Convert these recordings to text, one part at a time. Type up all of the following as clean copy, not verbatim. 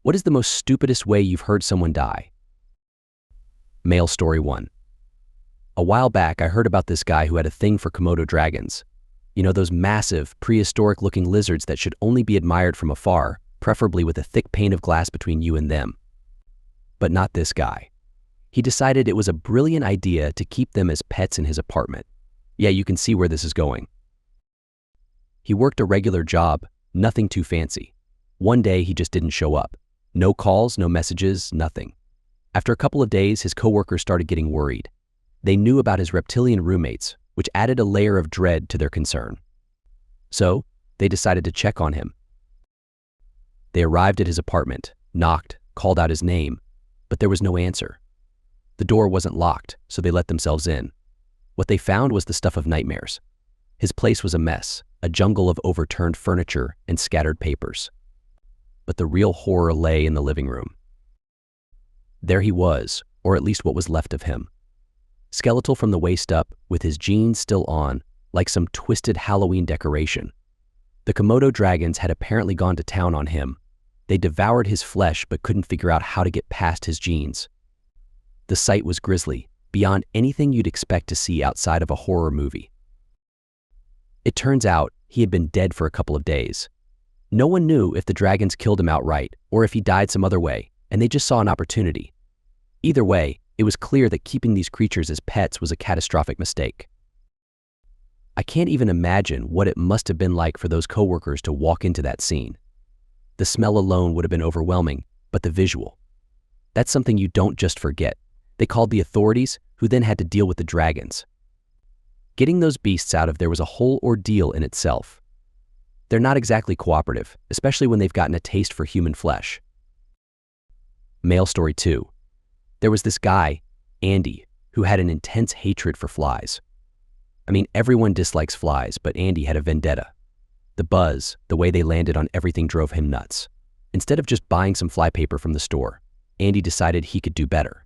What is the most stupidest way you've heard someone die? Male story 1. A while back, I heard about this guy who had a thing for Komodo dragons. You know, those massive, prehistoric-looking lizards that should only be admired from afar, preferably with a thick pane of glass between you and them. But not this guy. He decided it was a brilliant idea to keep them as pets in his apartment. Yeah, you can see where this is going. He worked a regular job, nothing too fancy. One day, he just didn't show up. No calls, no messages, nothing. After a couple of days, his coworkers started getting worried. They knew about his reptilian roommates, which added a layer of dread to their concern. So, they decided to check on him. They arrived at his apartment, knocked, called out his name, but there was no answer. The door wasn't locked, so they let themselves in. What they found was the stuff of nightmares. His place was a mess, a jungle of overturned furniture and scattered papers. But the real horror lay in the living room. There he was, or at least what was left of him. Skeletal from the waist up, with his jeans still on, like some twisted Halloween decoration. The Komodo dragons had apparently gone to town on him. They devoured his flesh but couldn't figure out how to get past his jeans. The sight was grisly, beyond anything you'd expect to see outside of a horror movie. It turns out he had been dead for a couple of days. No one knew if the dragons killed him outright or if he died some other way, and they just saw an opportunity. Either way, it was clear that keeping these creatures as pets was a catastrophic mistake. I can't even imagine what it must have been like for those coworkers to walk into that scene. The smell alone would have been overwhelming, but the visual. That's something you don't just forget. They called the authorities, who then had to deal with the dragons. Getting those beasts out of there was a whole ordeal in itself. They're not exactly cooperative, especially when they've gotten a taste for human flesh. Male story 2. There was this guy, Andy, who had an intense hatred for flies. I mean, everyone dislikes flies, but Andy had a vendetta. The buzz, the way they landed on everything drove him nuts. Instead of just buying some flypaper from the store, Andy decided he could do better.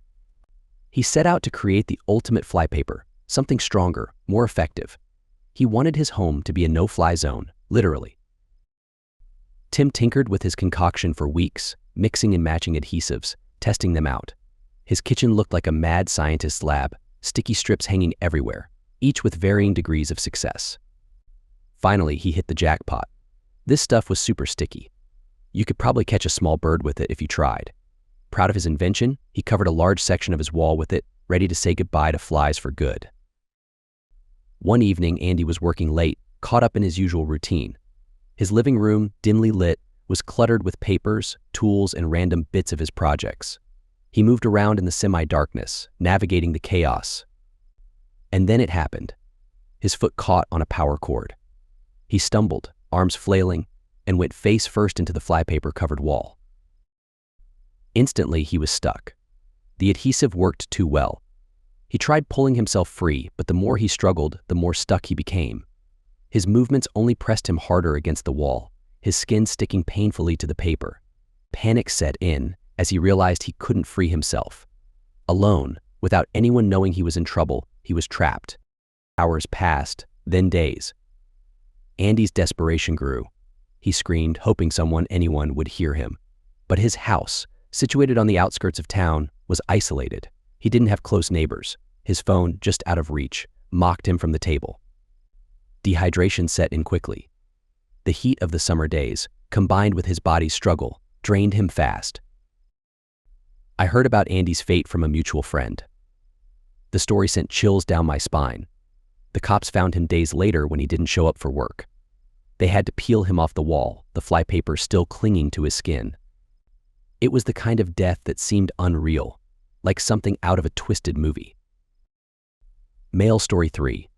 He set out to create the ultimate flypaper, something stronger, more effective. He wanted his home to be a no-fly zone, literally. Tim tinkered with his concoction for weeks, mixing and matching adhesives, testing them out. His kitchen looked like a mad scientist's lab, sticky strips hanging everywhere, each with varying degrees of success. Finally, he hit the jackpot. This stuff was super sticky. You could probably catch a small bird with it if you tried. Proud of his invention, he covered a large section of his wall with it, ready to say goodbye to flies for good. One evening, Andy was working late, caught up in his usual routine. His living room, dimly lit, was cluttered with papers, tools, and random bits of his projects. He moved around in the semi-darkness, navigating the chaos. And then it happened. His foot caught on a power cord. He stumbled, arms flailing, and went face first into the flypaper-covered wall. Instantly, he was stuck. The adhesive worked too well. He tried pulling himself free, but the more he struggled, the more stuck he became. His movements only pressed him harder against the wall, his skin sticking painfully to the paper. Panic set in as he realized he couldn't free himself. Alone, without anyone knowing he was in trouble, he was trapped. Hours passed, then days. Andy's desperation grew. He screamed, hoping anyone would hear him. But his house, situated on the outskirts of town, was isolated. He didn't have close neighbors. His phone, just out of reach, mocked him from the table. Dehydration set in quickly. The heat of the summer days, combined with his body's struggle, drained him fast. I heard about Andy's fate from a mutual friend. The story sent chills down my spine. The cops found him days later when he didn't show up for work. They had to peel him off the wall, the flypaper still clinging to his skin. It was the kind of death that seemed unreal, like something out of a twisted movie. Male story 3.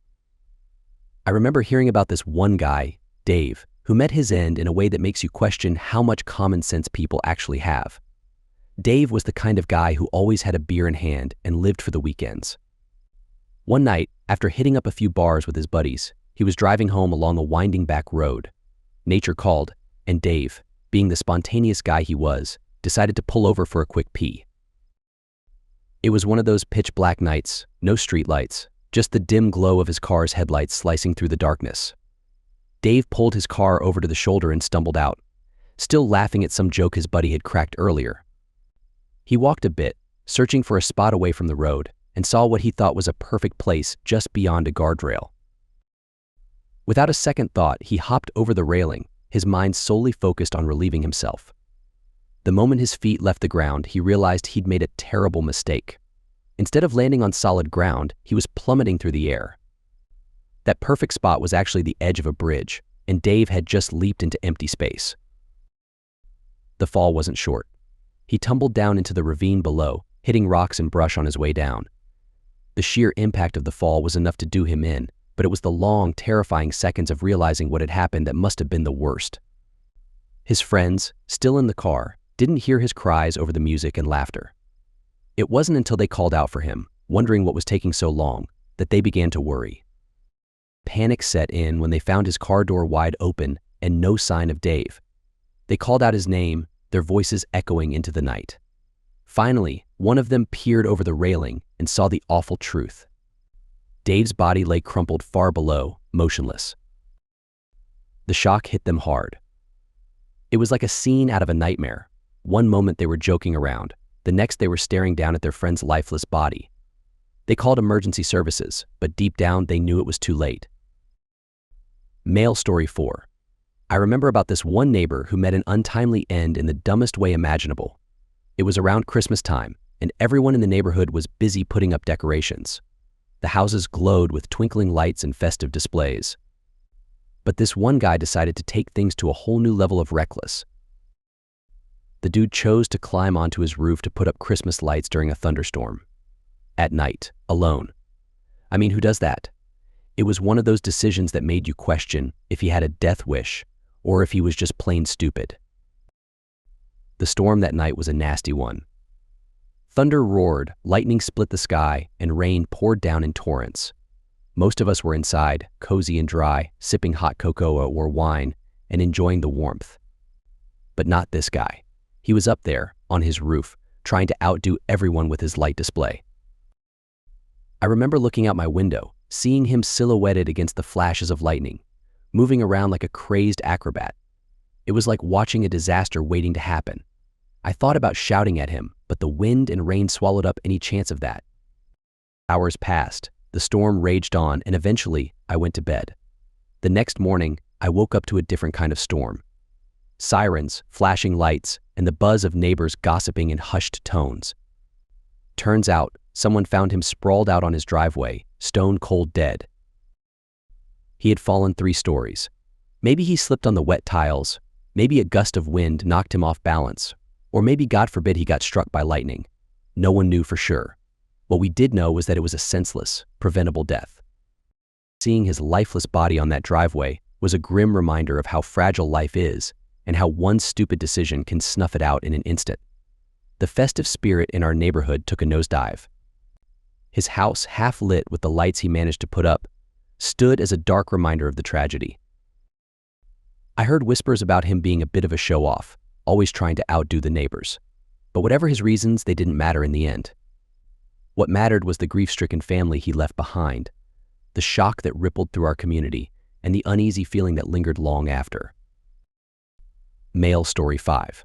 I remember hearing about this one guy, Dave, who met his end in a way that makes you question how much common sense people actually have. Dave was the kind of guy who always had a beer in hand and lived for the weekends. One night, after hitting up a few bars with his buddies, he was driving home along a winding back road. Nature called, and Dave, being the spontaneous guy he was, decided to pull over for a quick pee. It was one of those pitch-black nights, no streetlights, just the dim glow of his car's headlights slicing through the darkness. Dave pulled his car over to the shoulder and stumbled out. still laughing at some joke his buddy had cracked earlier. He walked a bit, searching for a spot away from the road, and saw what he thought was a perfect place just beyond a guardrail. Without a second thought, he hopped over the railing, his mind solely focused on relieving himself. The moment his feet left the ground, he realized he'd made a terrible mistake. Instead of landing on solid ground, he was plummeting through the air. That perfect spot was actually the edge of a bridge, and Dave had just leaped into empty space. The fall wasn't short. He tumbled down into the ravine below, hitting rocks and brush on his way down. The sheer impact of the fall was enough to do him in, but it was the long, terrifying seconds of realizing what had happened that must have been the worst. His friends, still in the car, didn't hear his cries over the music and laughter. It wasn't until they called out for him, wondering what was taking so long, that they began to worry. Panic set in when they found his car door wide open and no sign of Dave. They called out his name, their voices echoing into the night. Finally, one of them peered over the railing and saw the awful truth. Dave's body lay crumpled far below, motionless. The shock hit them hard. It was like a scene out of a nightmare. One moment they were joking around, the next they were staring down at their friend's lifeless body. They called emergency services, but deep down they knew it was too late. Male story 4. I remember about this one neighbor who met an untimely end in the dumbest way imaginable. It was around Christmas time, and everyone in the neighborhood was busy putting up decorations. The houses glowed with twinkling lights and festive displays. But this one guy decided to take things to a whole new level of reckless. The dude chose to climb onto his roof to put up Christmas lights during a thunderstorm. At night, alone. I mean, who does that? It was one of those decisions that made you question if he had a death wish or if he was just plain stupid. The storm that night was a nasty one. Thunder roared, lightning split the sky, and rain poured down in torrents. Most of us were inside, cozy and dry, sipping hot cocoa or wine and enjoying the warmth. But not this guy. He was up there, on his roof, trying to outdo everyone with his light display. I remember looking out my window, seeing him silhouetted against the flashes of lightning, moving around like a crazed acrobat. It was like watching a disaster waiting to happen. I thought about shouting at him, but the wind and rain swallowed up any chance of that. Hours passed, the storm raged on, and eventually I went to bed. The next morning, I woke up to a different kind of storm. Sirens, flashing lights, and the buzz of neighbors gossiping in hushed tones. Turns out, someone found him sprawled out on his driveway, stone cold dead. He had fallen 3 stories. Maybe he slipped on the wet tiles, maybe a gust of wind knocked him off balance, or maybe, God forbid, he got struck by lightning. No one knew for sure. What we did know was that it was a senseless, preventable death. Seeing his lifeless body on that driveway was a grim reminder of how fragile life is and how one stupid decision can snuff it out in an instant. The festive spirit in our neighborhood took a nosedive. His house, half lit with the lights he managed to put up, stood as a dark reminder of the tragedy. I heard whispers about him being a bit of a show-off, always trying to outdo the neighbors. But whatever his reasons, they didn't matter in the end. What mattered was the grief-stricken family he left behind, the shock that rippled through our community, and the uneasy feeling that lingered long after. Male story 5.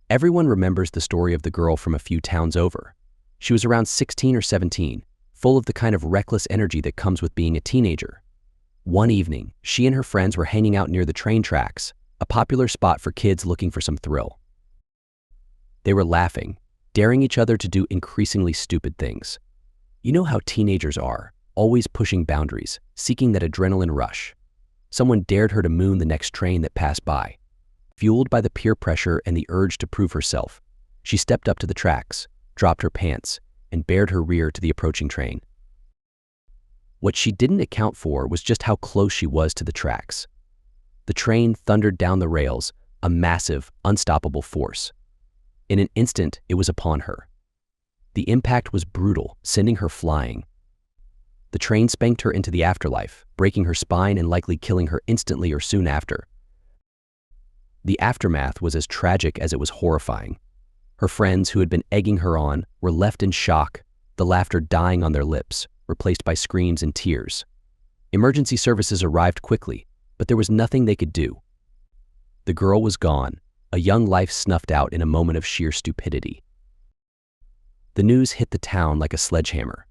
Everyone remembers the story of the girl from a few towns over. She was around 16 or 17, full of the kind of reckless energy that comes with being a teenager. One evening, she and her friends were hanging out near the train tracks, a popular spot for kids looking for some thrill. They were laughing, daring each other to do increasingly stupid things. You know how teenagers are, always pushing boundaries, seeking that adrenaline rush. Someone dared her to moon the next train that passed by. Fueled by the peer pressure and the urge to prove herself, she stepped up to the tracks, dropped her pants, and bared her rear to the approaching train. What she didn't account for was just how close she was to the tracks. The train thundered down the rails, a massive, unstoppable force. In an instant, it was upon her. The impact was brutal, sending her flying. The train spanked her into the afterlife, breaking her spine and likely killing her instantly or soon after. The aftermath was as tragic as it was horrifying. Her friends, who had been egging her on, were left in shock, the laughter dying on their lips, replaced by screams and tears. Emergency services arrived quickly, but there was nothing they could do. The girl was gone, a young life snuffed out in a moment of sheer stupidity. The news hit the town like a sledgehammer.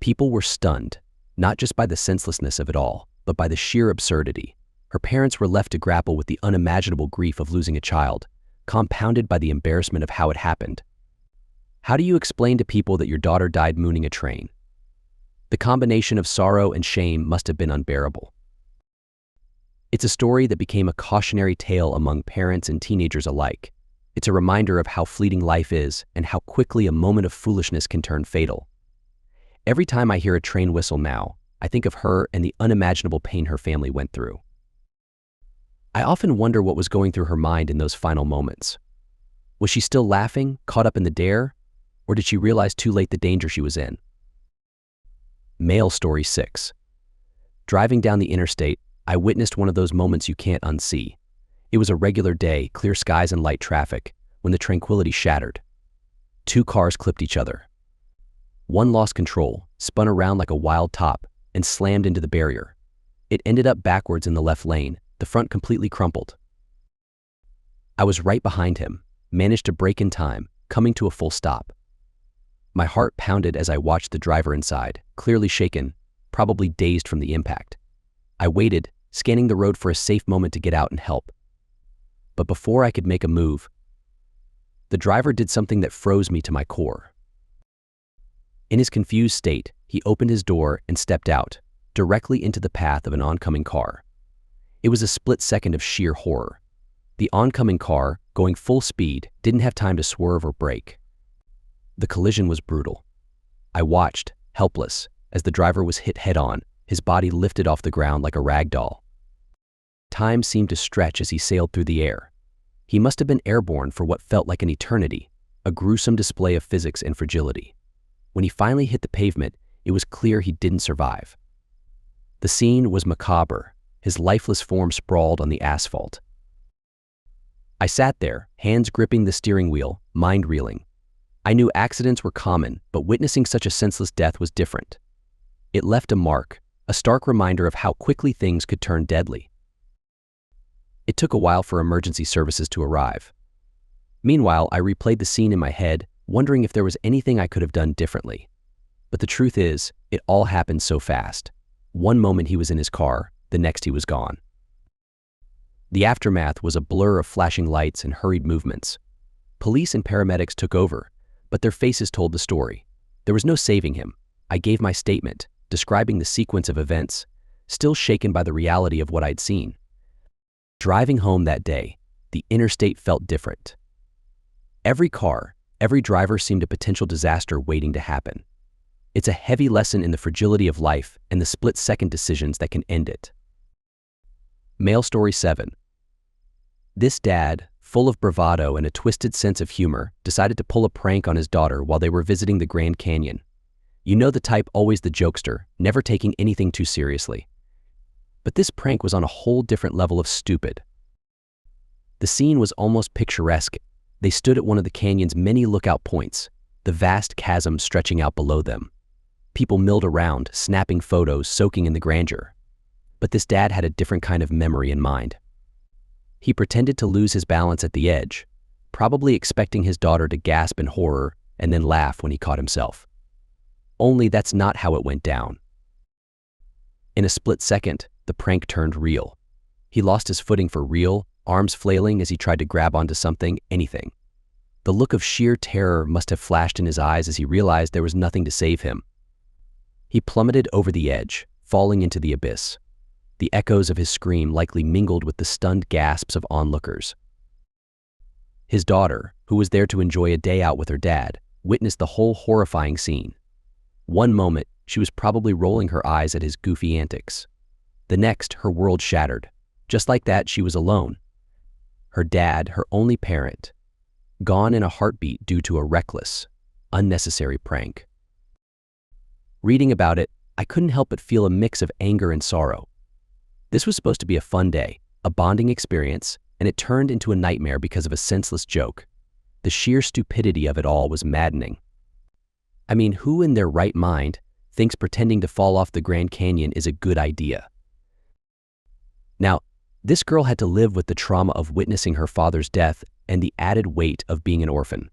People were stunned, not just by the senselessness of it all, but by the sheer absurdity. Her parents were left to grapple with the unimaginable grief of losing a child, compounded by the embarrassment of how it happened. How do you explain to people that your daughter died mooning a train? The combination of sorrow and shame must have been unbearable. It's a story that became a cautionary tale among parents and teenagers alike. It's a reminder of how fleeting life is and how quickly a moment of foolishness can turn fatal. Every time I hear a train whistle now, I think of her and the unimaginable pain her family went through. I often wonder what was going through her mind in those final moments. Was she still laughing, caught up in the dare, or did she realize too late the danger she was in? Male story 6. Driving down the interstate, I witnessed one of those moments you can't unsee. It was a regular day, clear skies and light traffic, when the tranquility shattered. Two cars clipped each other. One lost control, spun around like a wild top, and slammed into the barrier. It ended up backwards in the left lane, the front completely crumpled. I was right behind him, managed to brake in time, coming to a full stop. My heart pounded as I watched the driver inside, clearly shaken, probably dazed from the impact. I waited, scanning the road for a safe moment to get out and help. But before I could make a move, the driver did something that froze me to my core. In his confused state, he opened his door and stepped out, directly into the path of an oncoming car. It was a split second of sheer horror. The oncoming car, going full speed, didn't have time to swerve or brake. The collision was brutal. I watched, helpless, as the driver was hit head-on, his body lifted off the ground like a rag doll. Time seemed to stretch as he sailed through the air. He must have been airborne for what felt like an eternity, a gruesome display of physics and fragility. When he finally hit the pavement, it was clear he didn't survive. The scene was macabre, his lifeless form sprawled on the asphalt. I sat there, hands gripping the steering wheel, mind reeling. I knew accidents were common, but witnessing such a senseless death was different. It left a mark, a stark reminder of how quickly things could turn deadly. It took a while for emergency services to arrive. Meanwhile, I replayed the scene in my head, wondering if there was anything I could have done differently. But the truth is, it all happened so fast. One moment he was in his car, the next he was gone. The aftermath was a blur of flashing lights and hurried movements. Police and paramedics took over, but their faces told the story. There was no saving him. I gave my statement, describing the sequence of events, still shaken by the reality of what I'd seen. Driving home that day, the interstate felt different. Every car, every driver seemed a potential disaster waiting to happen. It's a heavy lesson in the fragility of life and the split-second decisions that can end it. Male story 7. This dad, full of bravado and a twisted sense of humor, decided to pull a prank on his daughter while they were visiting the Grand Canyon. You know the type, always the jokester, never taking anything too seriously. But this prank was on a whole different level of stupid. The scene was almost picturesque. They stood at one of the canyon's many lookout points, the vast chasm stretching out below them. People milled around, snapping photos, soaking in the grandeur. But this dad had a different kind of memory in mind. He pretended to lose his balance at the edge, probably expecting his daughter to gasp in horror and then laugh when he caught himself. Only that's not how it went down. In a split second, the prank turned real. He lost his footing for real, arms flailing as he tried to grab onto something, anything. The look of sheer terror must have flashed in his eyes as he realized there was nothing to save him. He plummeted over the edge, falling into the abyss. The echoes of his scream likely mingled with the stunned gasps of onlookers. His daughter, who was there to enjoy a day out with her dad, witnessed the whole horrifying scene. One moment, she was probably rolling her eyes at his goofy antics. The next, her world shattered. Just like that, she was alone. Her dad, her only parent, gone in a heartbeat due to a reckless, unnecessary prank. Reading about it, I couldn't help but feel a mix of anger and sorrow. This was supposed to be a fun day, a bonding experience, and it turned into a nightmare because of a senseless joke. The sheer stupidity of it all was maddening. I mean, who in their right mind thinks pretending to fall off the Grand Canyon is a good idea? Now, This girl had to live with the trauma of witnessing her father's death and the added weight of being an orphan.